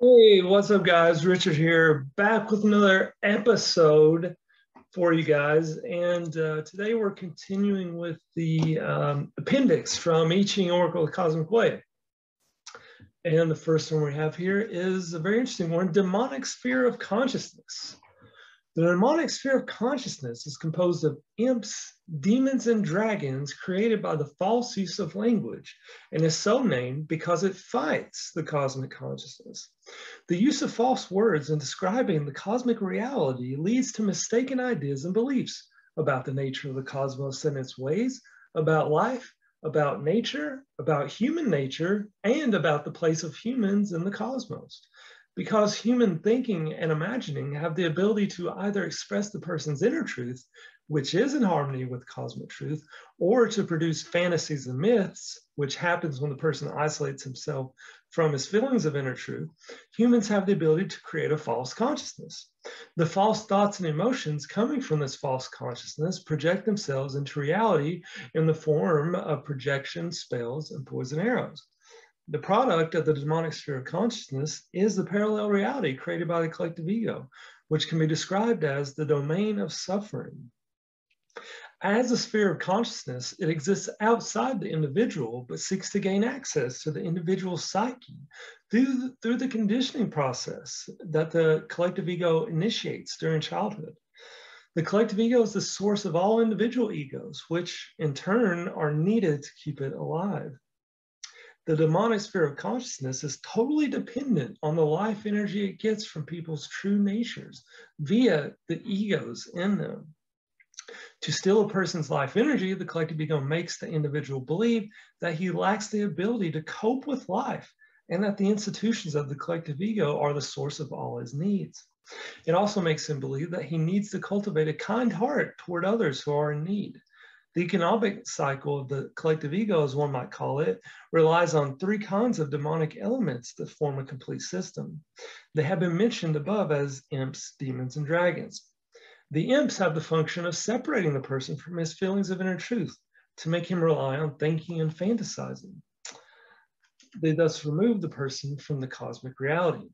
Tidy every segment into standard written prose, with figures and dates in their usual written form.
Hey, what's up, guys? Richard here, back with another episode for you guys. And today we're continuing with the appendix from I Ching Oracle of the Cosmic Way. And the first one we have here is a very interesting one, demonic sphere of consciousness. The demonic sphere of consciousness is composed of imps, demons, and dragons created by the false use of language, and is so named because it fights the cosmic consciousness. The use of false words in describing the cosmic reality leads to mistaken ideas and beliefs about the nature of the cosmos and its ways, about life, about nature, about human nature, and about the place of humans in the cosmos. Because human thinking and imagining have the ability to either express the person's inner truth, which is in harmony with cosmic truth, or to produce fantasies and myths, which happens when the person isolates himself from his feelings of inner truth, humans have the ability to create a false consciousness. The false thoughts and emotions coming from this false consciousness project themselves into reality in the form of projection, spells, and poison arrows. The product of the demonic sphere of consciousness is the parallel reality created by the collective ego, which can be described as the domain of suffering. As a sphere of consciousness, it exists outside the individual, but seeks to gain access to the individual's psyche through the conditioning process that the collective ego initiates during childhood. The collective ego is the source of all individual egos, which in turn are needed to keep it alive. The demonic sphere of consciousness is totally dependent on the life energy it gets from people's true natures via the egos in them. To steal a person's life energy, the collective ego makes the individual believe that he lacks the ability to cope with life and that the institutions of the collective ego are the source of all his needs. It also makes him believe that he needs to cultivate a kind heart toward others who are in need. The economic cycle of the collective ego, as one might call it, relies on three kinds of demonic elements that form a complete system. They have been mentioned above as imps, demons, and dragons. The imps have the function of separating the person from his feelings of inner truth to make him rely on thinking and fantasizing. They thus remove the person from the cosmic reality.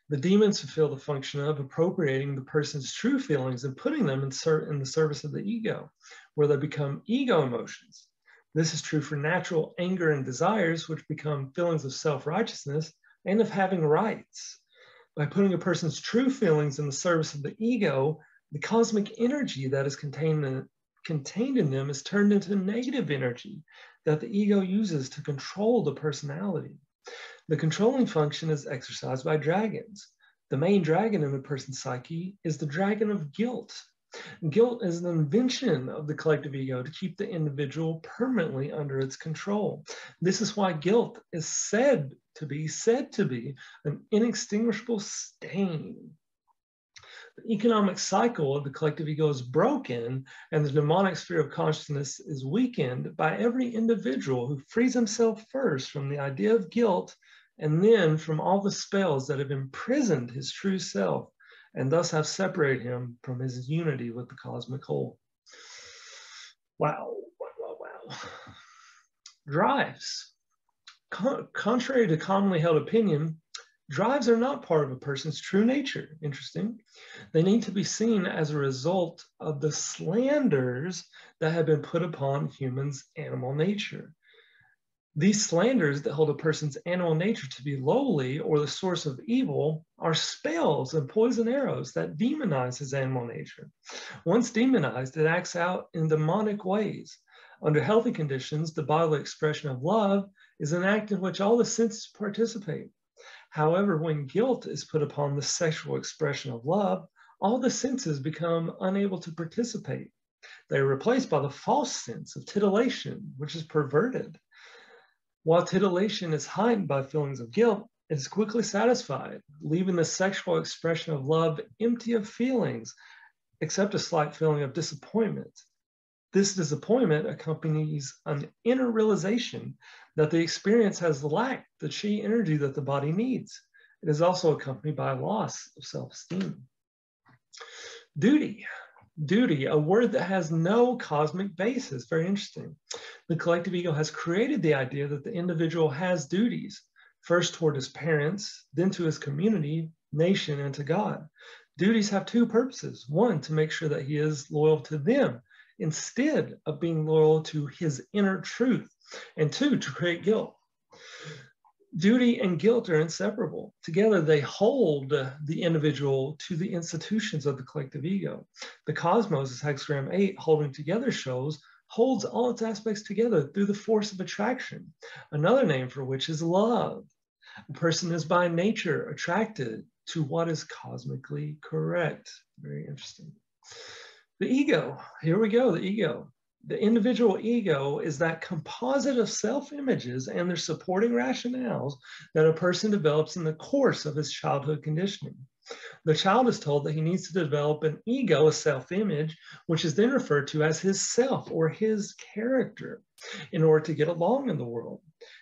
The demons fulfill the function of appropriating the person's true feelings and putting them in the service of the ego, where they become ego emotions. This is true for natural anger and desires, which become feelings of self-righteousness and of having rights. By putting a person's true feelings in the service of the ego, the cosmic energy that is contained in them is turned into negative energy that the ego uses to control the personality. The controlling function is exercised by dragons. The main dragon in a person's psyche is the dragon of guilt. Guilt is an invention of the collective ego to keep the individual permanently under its control. This is why guilt is said to be an inextinguishable stain. The economic cycle of the collective ego is broken, and the demonic sphere of consciousness is weakened by every individual who frees himself first from the idea of guilt and then from all the spells that have imprisoned his true self and thus have separated him from his unity with the cosmic whole. Wow, wow, wow, wow. Drives. Contrary to commonly held opinion, drives are not part of a person's true nature. Interesting. They need to be seen as a result of the slanders that have been put upon humans' animal nature. These slanders that hold a person's animal nature to be lowly or the source of evil are spells and poison arrows that demonize his animal nature. Once demonized, it acts out in demonic ways. Under healthy conditions, the bodily expression of love is an act in which all the senses participate. However, when guilt is put upon the sexual expression of love, all the senses become unable to participate. They are replaced by the false sense of titillation, which is perverted. While titillation is heightened by feelings of guilt, it is quickly satisfied, leaving the sexual expression of love empty of feelings, except a slight feeling of disappointment. This disappointment accompanies an inner realization that the experience has lacked the chi energy that the body needs. It is also accompanied by a loss of self-esteem. Duty. Duty, a word that has no cosmic basis. Very interesting. The collective ego has created the idea that the individual has duties. first toward his parents, then to his community, nation, and to God. Duties have two purposes. One, to make sure that he is loyal to them instead of being loyal to his inner truth. And two, to create guilt. Duty and guilt are inseparable. Together, they hold the individual to the institutions of the collective ego. The cosmos, as hexagram 8, holding together shows, holds all its aspects together through the force of attraction, another name for which is love. A person is by nature attracted to what is cosmically correct. Very interesting. The ego, here we go, the ego. The individual ego is that composite of self-images and their supporting rationales that a person develops in the course of his childhood conditioning. The child is told that he needs to develop an ego, a self-image, which is then referred to as his self or his character in order to get along in the world.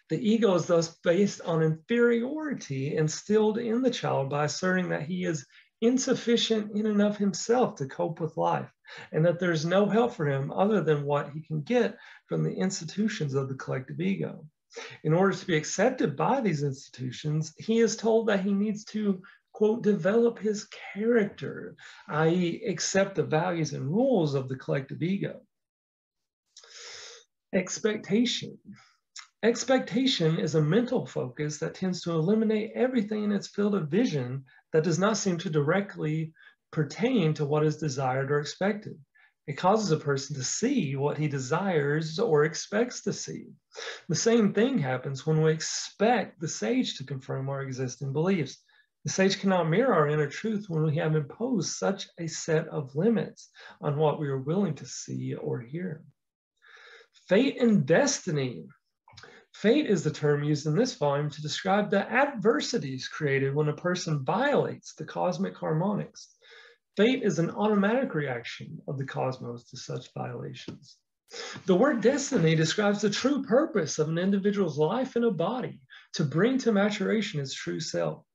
The ego is thus based on inferiority instilled in the child by asserting that he is insufficient in and of himself to cope with life, and that there's no help for him other than what he can get from the institutions of the collective ego. In order to be accepted by these institutions, he is told that he needs to, quote, develop his character, i.e., accept the values and rules of the collective ego. Expectation. Expectation is a mental focus that tends to eliminate everything in its field of vision that does not seem to directly pertain to what is desired or expected. It causes a person to see what he desires or expects to see. The same thing happens when we expect the sage to confirm our existing beliefs. The sage cannot mirror our inner truth when we have imposed such a set of limits on what we are willing to see or hear. Fate and destiny. Fate is the term used in this volume to describe the adversities created when a person violates the cosmic harmonics. Fate is an automatic reaction of the cosmos to such violations. The word destiny describes the true purpose of an individual's life in a body to bring to maturation his true self.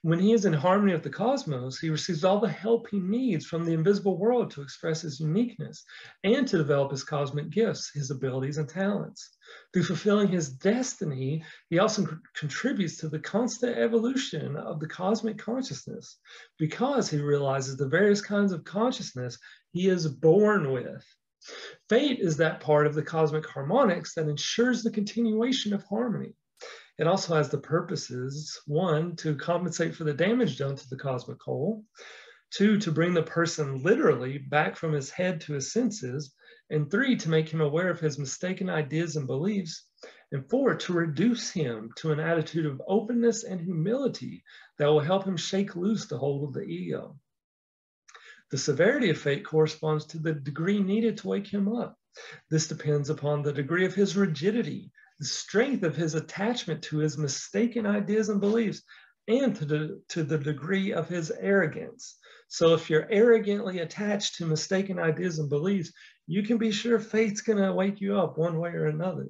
When he is in harmony with the cosmos, he receives all the help he needs from the invisible world to express his uniqueness and to develop his cosmic gifts, his abilities, and talents. Through fulfilling his destiny, he also contributes to the constant evolution of the cosmic consciousness because he realizes the various kinds of consciousness he is born with. Fate is that part of the cosmic harmonics that ensures the continuation of harmony. It also has the purposes, 1, to compensate for the damage done to the cosmic whole, 2, to bring the person literally back from his head to his senses, and 3, to make him aware of his mistaken ideas and beliefs, and 4, to reduce him to an attitude of openness and humility that will help him shake loose the hold of the ego. The severity of fate corresponds to the degree needed to wake him up. This depends upon the degree of his rigidity, the strength of his attachment to his mistaken ideas and beliefs, and to the degree of his arrogance. So if you're arrogantly attached to mistaken ideas and beliefs, you can be sure fate's going to wake you up one way or another.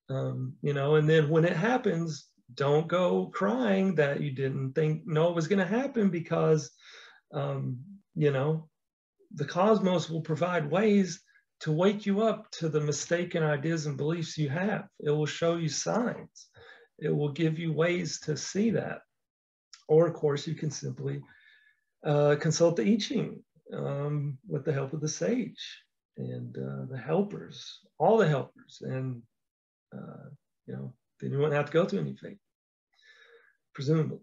And then when it happens, don't go crying that you didn't know it was going to happen, because, the cosmos will provide ways to wake you up to the mistaken ideas and beliefs you have. It will show you signs. It will give you ways to see that. Or, of course, you can simply consult the I Ching with the help of the sage and the helpers, all the helpers. And, then you won't have to go through any fate, presumably.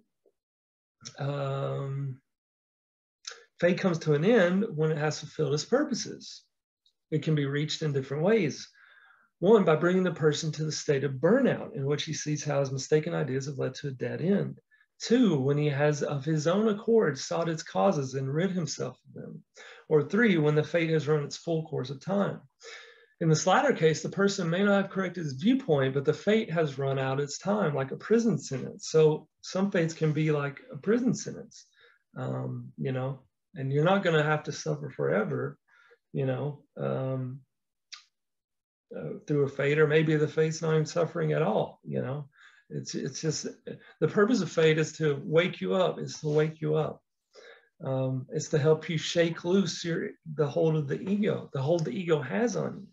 Fate comes to an end when it has fulfilled its purposes. It can be reached in different ways. 1, by bringing the person to the state of burnout, in which he sees how his mistaken ideas have led to a dead end. 2, when he has of his own accord sought its causes and rid himself of them. Or 3, when the fate has run its full course of time. In this latter case, the person may not have corrected his viewpoint, but the fate has run out its time, like a prison sentence. So some fates can be like a prison sentence, and you're not going to have to suffer forever, through a fate, or maybe the fate's not even suffering at all. It's just the purpose of fate is to wake you up. It's to help you shake loose the hold of the ego, the hold the ego has on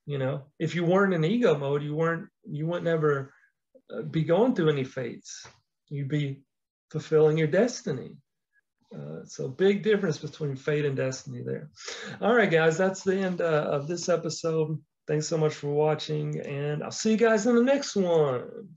you. If you weren't in ego mode, you wouldn't ever be going through any fates. You'd be fulfilling your destiny. So big difference between fate and destiny there. All right, guys, that's the end of this episode. Thanks so much for watching, and I'll see you guys in the next one.